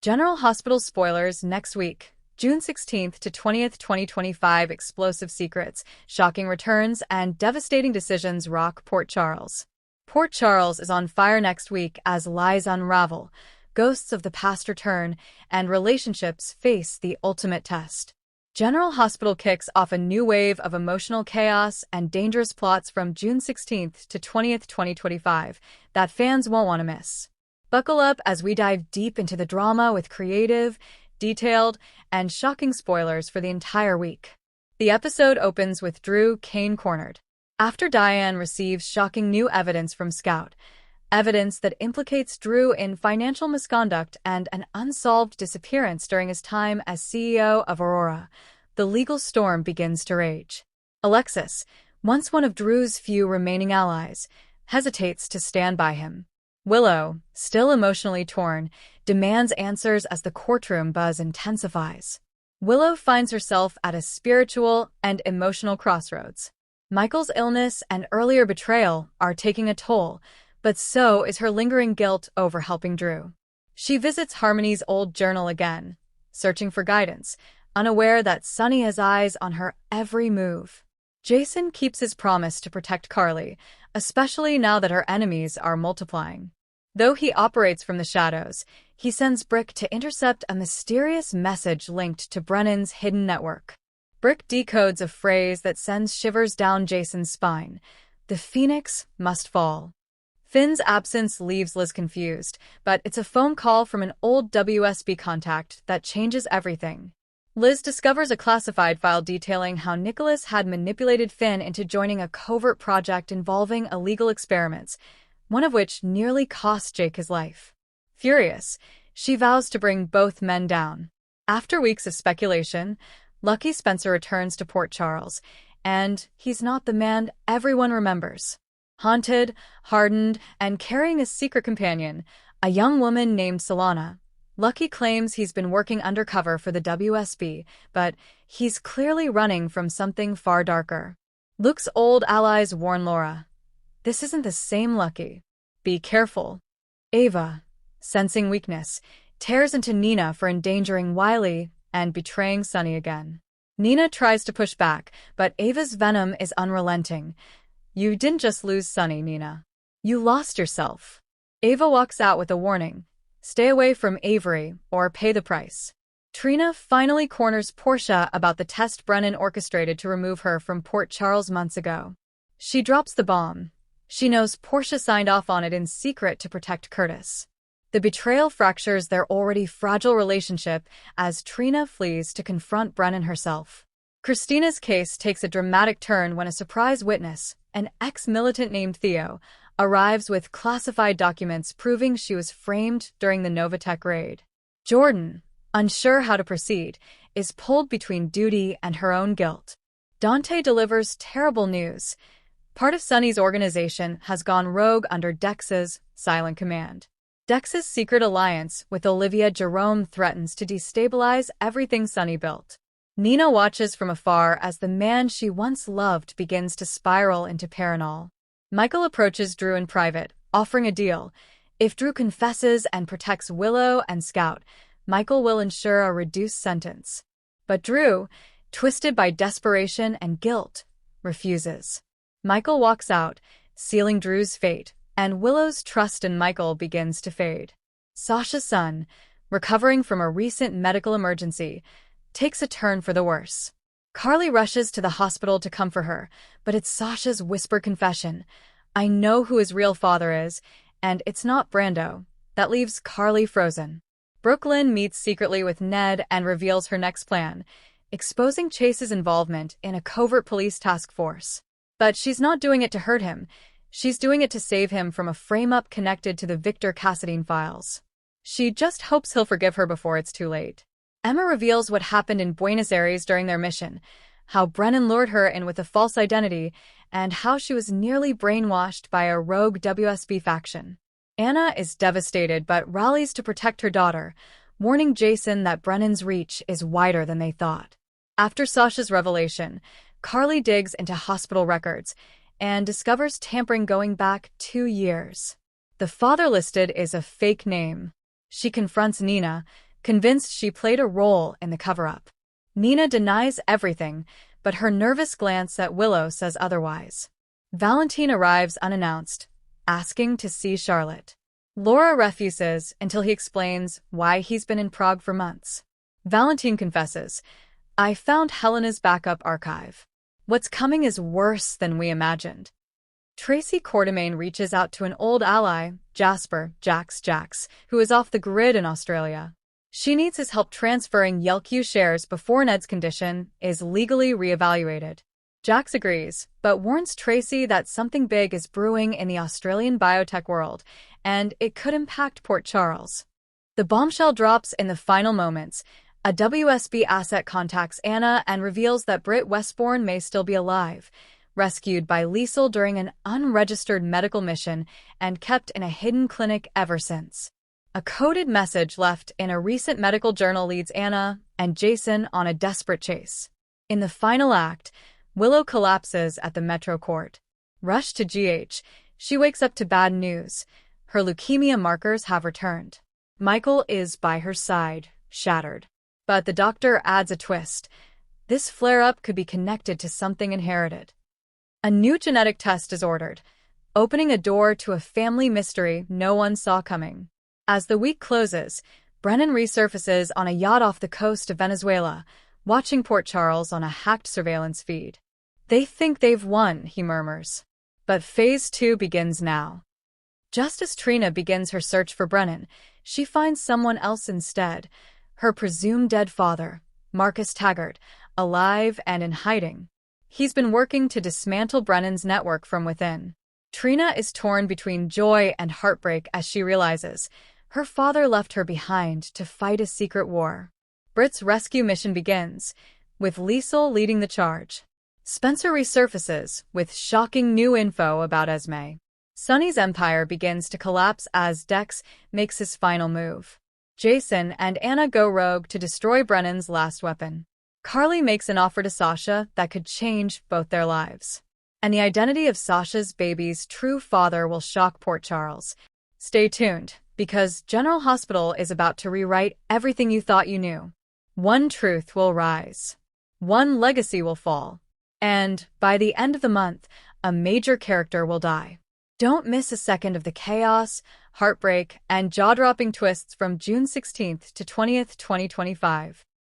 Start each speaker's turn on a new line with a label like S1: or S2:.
S1: General Hospital spoilers next week. June 16th to 20th, 2025. Explosive secrets, shocking returns, and devastating decisions rock Port Charles. Port Charles is on fire next week as lies unravel, ghosts of the past return, and relationships face the ultimate test. General Hospital kicks off a new wave of emotional chaos and dangerous plots from June 16th to 20th, 2025 that fans won't want to miss. Buckle up as we dive deep into the drama with creative, detailed, and shocking spoilers for the entire week. The episode opens with Drew Kane cornered. After Diane receives shocking new evidence from Scout, evidence that implicates Drew in financial misconduct and an unsolved disappearance during his time as CEO of Aurora, the legal storm begins to rage. Alexis, once one of Drew's few remaining allies, hesitates to stand by him. Willow, still emotionally torn, demands answers as the courtroom buzz intensifies. Willow finds herself at a spiritual and emotional crossroads. Michael's illness and earlier betrayal are taking a toll, but so is her lingering guilt over helping Drew. She visits Harmony's old journal again, searching for guidance, unaware that Sunny has eyes on her every move. Jason keeps his promise to protect Carly, especially now that her enemies are multiplying. Though he operates from the shadows, he sends Brick to intercept a mysterious message linked to Brennan's hidden network. Brick decodes a phrase that sends shivers down Jason's spine. The Phoenix must fall. Finn's absence leaves Liz confused, but it's a phone call from an old WSB contact that changes everything. Liz discovers a classified file detailing how Nicholas had manipulated Finn into joining a covert project involving illegal experiments, one of which nearly cost Jake his life. Furious, she vows to bring both men down. After weeks of speculation, Lucky Spencer returns to Port Charles, and he's not the man everyone remembers. Haunted, hardened, and carrying a secret companion, a young woman named Solana, Lucky claims he's been working undercover for the WSB, but he's clearly running from something far darker. Luke's old allies warn Laura, "This isn't the same Lucky. Be careful." Ava, sensing weakness, tears into Nina for endangering Wiley and betraying Sunny again. Nina tries to push back, but Ava's venom is unrelenting. "You didn't just lose Sunny, Nina. You lost yourself." Ava walks out with a warning. Stay away from Avery or pay the price. Trina finally corners Portia about the test Brennan orchestrated to remove her from Port Charles months ago. She drops the bomb. She knows Portia signed off on it in secret to protect Curtis. The betrayal fractures their already fragile relationship as Trina flees to confront Brennan herself. Christina's case takes a dramatic turn when a surprise witness, an ex-militant named Theo, arrives with classified documents proving she was framed during the Novatech raid. Jordan, unsure how to proceed, is pulled between duty and her own guilt. Dante delivers terrible news. Part of Sunny's organization has gone rogue under Dex's silent command. Dex's secret alliance with Olivia Jerome threatens to destabilize everything Sunny built. Nina watches from afar as the man she once loved begins to spiral into paranoia. Michael approaches Drew in private, offering a deal. If Drew confesses and protects Willow and Scout, Michael will ensure a reduced sentence. But Drew, twisted by desperation and guilt, refuses. Michael walks out, sealing Drew's fate, and Willow's trust in Michael begins to fade. Sasha's son, recovering from a recent medical emergency, takes a turn for the worse. Carly rushes to the hospital to comfort her, but it's Sasha's whispered confession, "I know who his real father is, and it's not Brando," that leaves Carly frozen. Brooklyn meets secretly with Ned and reveals her next plan, exposing Chase's involvement in a covert police task force. But she's not doing it to hurt him. She's doing it to save him from a frame-up connected to the Victor Cassadine files. She just hopes he'll forgive her before it's too late. Emma reveals what happened in Buenos Aires during their mission, how Brennan lured her in with a false identity, and how she was nearly brainwashed by a rogue WSB faction. Anna is devastated but rallies to protect her daughter, warning Jason that Brennan's reach is wider than they thought. After Sasha's revelation, Carly digs into hospital records and discovers tampering going back 2 years. The father listed is a fake name. She confronts Nina, convinced she played a role in the cover-up. Nina denies everything, but her nervous glance at Willow says otherwise. Valentine arrives unannounced, asking to see Charlotte. Laura refuses until he explains why he's been in Prague for months. Valentine confesses, "I found Helena's backup archive. What's coming is worse than we imagined." Tracy Quartermain reaches out to an old ally, Jasper, Jax, who is off the grid in Australia. She needs his help transferring YelQ shares before Ned's condition is legally reevaluated. Jax agrees, but warns Tracy that something big is brewing in the Australian biotech world, and it could impact Port Charles. The bombshell drops in the final moments. A WSB asset contacts Anna and reveals that Britt Westbourne may still be alive, rescued by Liesel during an unregistered medical mission and kept in a hidden clinic ever since. A coded message left in a recent medical journal leads Anna and Jason on a desperate chase. In the final act, Willow collapses at the Metro Court. Rushed to GH, she wakes up to bad news. Her leukemia markers have returned. Michael is by her side, shattered. But the doctor adds a twist. This flare-up could be connected to something inherited. A new genetic test is ordered, opening a door to a family mystery no one saw coming. As the week closes, Brennan resurfaces on a yacht off the coast of Venezuela, watching Port Charles on a hacked surveillance feed. They think they've won, he murmurs. But Phase 2 begins now. Just as Trina begins her search for Brennan, she finds someone else instead, her presumed dead father, Marcus Taggart, alive and in hiding. He's been working to dismantle Brennan's network from within. Trina is torn between joy and heartbreak as she realizes her father left her behind to fight a secret war. Britt's rescue mission begins, with Liesel leading the charge. Spencer resurfaces with shocking new info about Esme. Sonny's empire begins to collapse as Dex makes his final move. Jason and Anna go rogue to destroy Brennan's last weapon. Carly makes an offer to Sasha that could change both their lives. And the identity of Sasha's baby's true father will shock Port Charles. Stay tuned, because General Hospital is about to rewrite everything you thought you knew. One truth will rise. One legacy will fall. And, by the end of the month, a major character will die. Don't miss a second of the chaos, heartbreak, and jaw-dropping twists from June 16th to 20th, 2025.